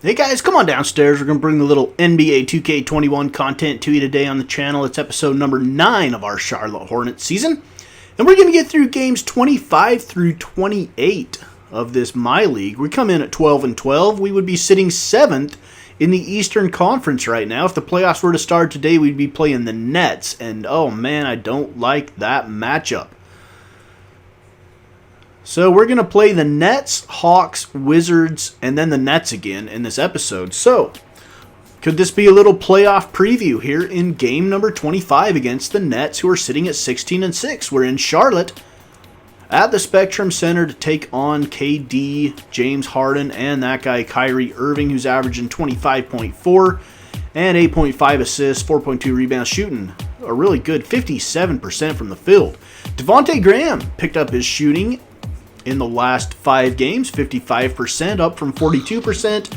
Hey guys, come on downstairs. We're going to bring the little NBA 2K21 content to you today on the channel. It's episode number 9 of our Charlotte Hornets season. And we're going to get through games 25 through 28 of this My League. We come in at 12-12. We would be sitting 7th in the Eastern Conference right now. If the playoffs were to start today, we'd be playing the Nets. And oh man, I don't like that matchup. So we're going to play the Nets, Hawks, Wizards, and then the Nets again in this episode. So, could this be a little playoff preview here in game number 25 against the Nets, who are sitting at 16-6? We're in Charlotte at the Spectrum Center to take on KD, James Harden, and that guy Kyrie Irving, who's averaging 25.4 and 8.5 assists, 4.2 rebounds, shooting a really good 57% from the field. Devontae Graham picked up his shooting in the last 5 games, 55%, up from 42%,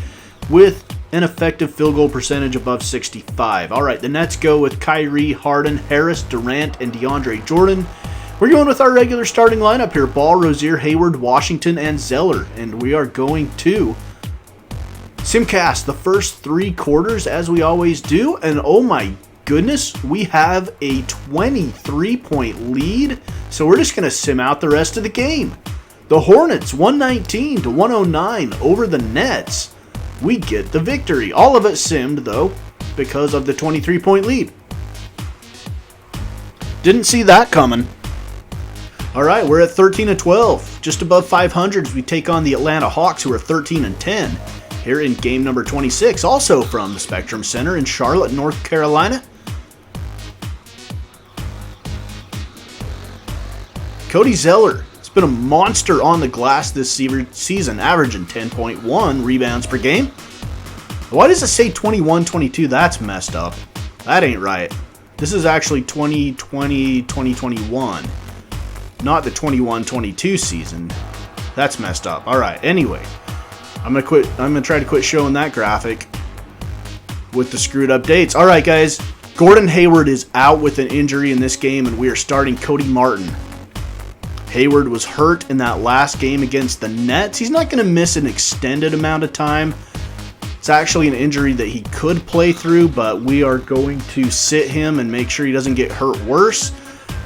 with an effective field goal percentage above 65. All right, the Nets go with Kyrie, Harden, Harris, Durant, and DeAndre Jordan. We're going with our regular starting lineup here: Ball, Rozier, Hayward, Washington, and Zeller. And we are going to simcast the first 3 quarters as we always do. And oh my goodness, we have a 23-point lead. So we're just going to sim out the rest of the game. The Hornets, 119-109 over the Nets. We get the victory. All of it simmed, though, because of the 23-point lead. Didn't see that coming. All right, we're at 13-12, just above 500 as we take on the Atlanta Hawks, who are 13-10. Here in game number 26, also from the Spectrum Center in Charlotte, North Carolina. Cody Zeller been a monster on the glass this season, averaging 10.1 rebounds per game. Why does it say 21-22? That's messed up. That ain't right. This is actually 2020-2021, not the 21-22 season. That's messed up. All right. Anyway, I'm gonna try to quit showing that graphic with the screwed up dates. All right, guys. Gordon Hayward is out with an injury in this game, and we are starting Cody Martin. Hayward was hurt in that last game against the Nets. He's not going to miss an extended amount of time. It's actually an injury that he could play through, but we are going to sit him and make sure he doesn't get hurt worse.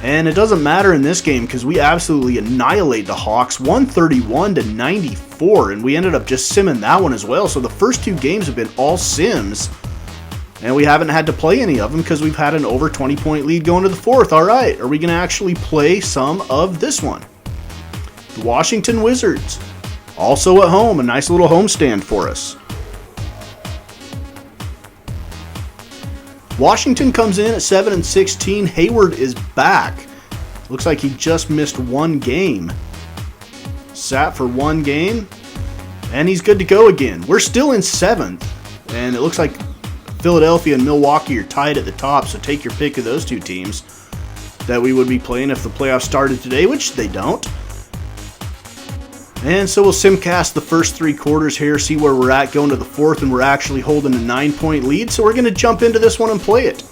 And it doesn't matter in this game because we absolutely annihilate the Hawks, 131-94, and we ended up just simming that one as well. So the first 2 games have been all sims, and we haven't had to play any of them because we've had an over 20-point lead going to the 4th. All right, are we going to actually play some of this one? The Washington Wizards, also at home, a nice little homestand for us. Washington comes in at 7-16. Hayward is back. Looks like he just missed 1 game. Sat for 1 game, and he's good to go again. We're still in 7th, and it looks like Philadelphia and Milwaukee are tied at the top, so take your pick of those 2 teams that we would be playing if the playoffs started today, which they don't. And so we'll simcast the first 3 quarters here, see where we're at going to the 4th, and we're actually holding a 9-point lead, so we're going to jump into this one and play it.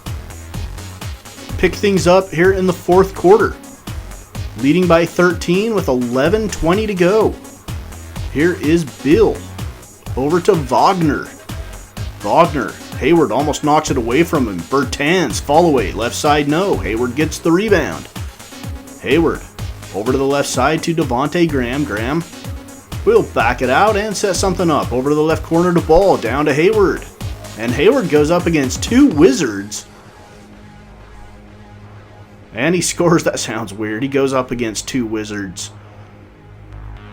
Pick things up here in the 4th quarter. Leading by 13 with 11:20 to go. Here is Bill. Over to Wagner. Hayward almost knocks it away from him. Bertans, fall away, left side no. Hayward gets the rebound. Hayward over to the left side to Devontae Graham. Graham will back it out and set something up. Over to the left corner to Ball, down to Hayward. And Hayward goes up against 2 Wizards. And he scores. That sounds weird. He goes up against 2 Wizards.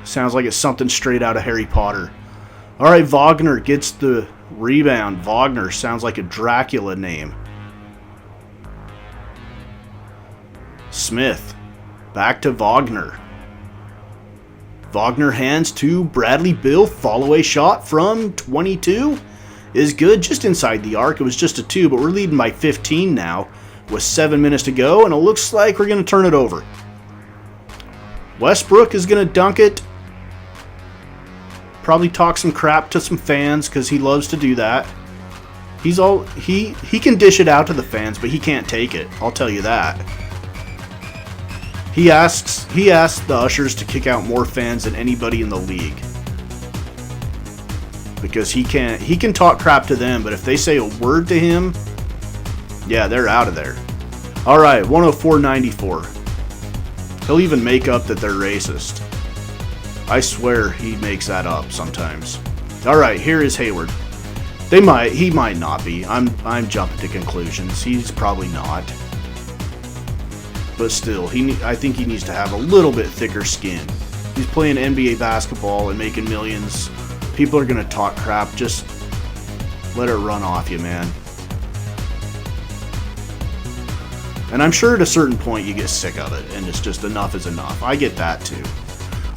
Sounds like it's something straight out of Harry Potter. All right, Wagner gets the rebound. Wagner sounds like a Dracula name. Smith. Back to Wagner. Wagner hands to Bradley Beal. Follow-away shot from 22 is good, just inside the arc. It was just a 2, but we're leading by 15 now with 7 minutes to go, and it looks like we're going to turn it over. Westbrook is going to dunk it. Probably talk some crap to some fans because he loves to do that. He can dish it out to the fans, but he can't take it. I'll tell you that. He asks the ushers to kick out more fans than anybody in the league. because he can talk crap to them, but if they say a word to him, yeah, they're out of there. All right, 104.94. He'll even make up that they're racist. I swear he makes that up sometimes. All right, here is Hayward. He might not be. I'm jumping to conclusions. He's probably not. But still, I think he needs to have a little bit thicker skin. He's playing NBA basketball and making millions. People are going to talk crap. Just let it run off you, man. And I'm sure at a certain point you get sick of it, and it's just enough is enough. I get that too.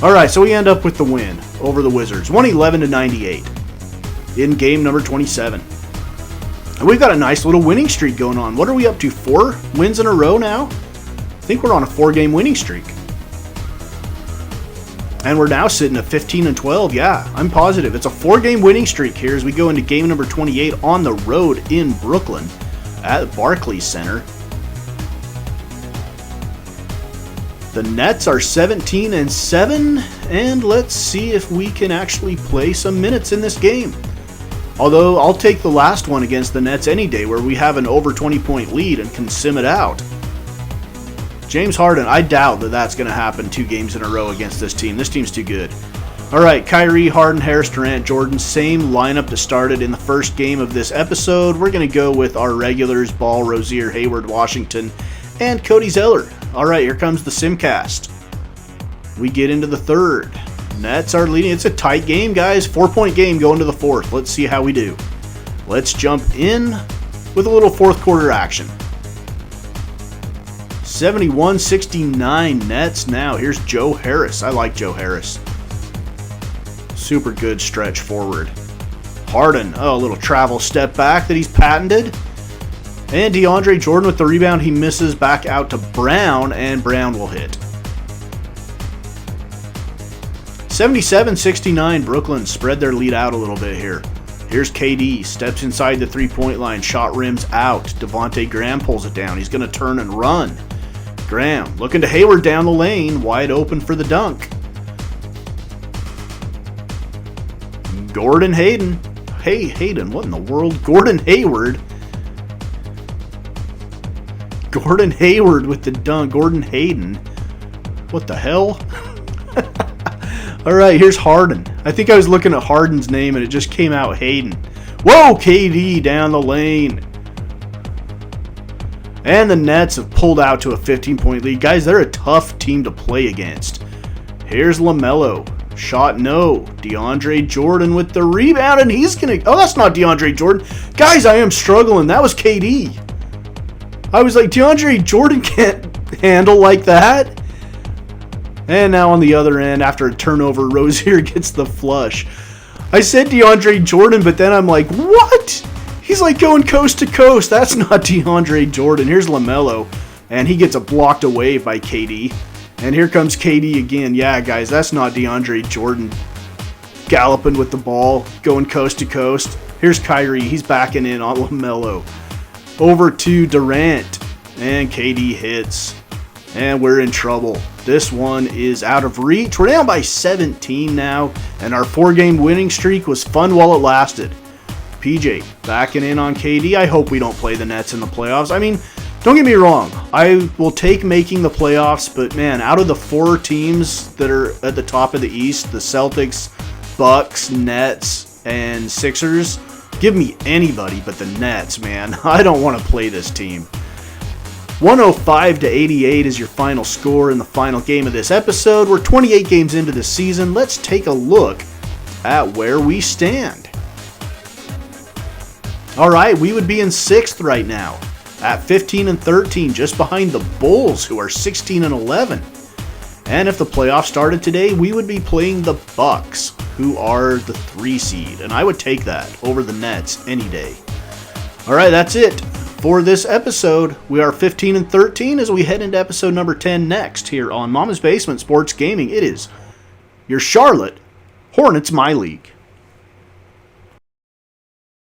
All right, so we end up with the win over the Wizards, 111-98 in game number 27. And we've got a nice little winning streak going on. What are we up to? 4 wins in a row now? I think we're on a 4-game winning streak. And we're now sitting at 15-12. Yeah, I'm positive. It's a 4-game winning streak here as we go into game number 28 on the road in Brooklyn at Barclays Center. The Nets are 17-7, and let's see if we can actually play some minutes in this game. Although, I'll take the last one against the Nets any day where we have an over 20-point lead and can sim it out. James Harden, I doubt that that's going to happen 2 games in a row against this team. This team's too good. All right, Kyrie, Harden, Harris, Durant, Jordan, same lineup that started in the first game of this episode. We're going to go with our regulars, Ball, Rozier, Hayward, Washington, and Cody Zeller. All right, here comes the Simcast. We get into the third. Nets are leading. It's a tight game, guys. 4-point game going to the fourth. Let's see how we do. Let's jump in with a little fourth quarter action. 71-69 Nets now. Here's Joe Harris. I like Joe Harris. Super good stretch forward. Harden. Oh, a little travel step back that he's patented. And DeAndre Jordan with the rebound. He misses back out to Brown, and Brown will hit. 77-69, Brooklyn spread their lead out a little bit here. Here's KD, steps inside the three-point line, shot rims out. Devontae Graham pulls it down. He's going to turn and run. Graham looking to Hayward down the lane, wide open for the dunk. Gordon Hayden. Hey, Hayden, what in the world? Gordon Hayward. Gordon Hayward with the dunk. Gordon Hayden. What the hell? All right, here's Harden. I think I was looking at Harden's name and it just came out Hayden. Whoa, KD down the lane. And the Nets have pulled out to a 15-point lead. Guys, they're a tough team to play against. Here's LaMelo. Shot no. DeAndre Jordan with the rebound, and he's going to... Oh, that's not DeAndre Jordan. Guys, I am struggling. That was KD. I was like, DeAndre Jordan can't handle like that. And now on the other end, after a turnover, Rozier gets the flush. I said DeAndre Jordan, but then I'm like, what? He's like going coast to coast. That's not DeAndre Jordan. Here's LaMelo, and he gets blocked away by KD. And here comes KD again. Yeah, guys, that's not DeAndre Jordan galloping with the ball, going coast to coast. Here's Kyrie. He's backing in on LaMelo. Over to Durant, and KD hits. And we're in trouble. This one is out of reach. We're down by 17 now, and our 4-game winning streak was fun while it lasted. PJ backing in on KD. I hope we don't play the Nets in the playoffs. I mean, don't get me wrong. I will take making the playoffs, but man, out of the 4 teams that are at the top of the East, the Celtics, Bucks, Nets, and Sixers, give me anybody but the Nets, man. I don't want to play this team. 105-88 is your final score in the final game of this episode. We're 28 games into the season. Let's take a look at where we stand. All right, we would be in 6th right now at 15-13, just behind the Bulls, who are 16-11. And if the playoffs started today, we would be playing the Bucks, who are the 3 seed. And I would take that over the Nets any day. All right, that's it for this episode. We are 15-13 as we head into episode number 10 next here on Mama's Basement Sports Gaming. It is your Charlotte Hornets My League.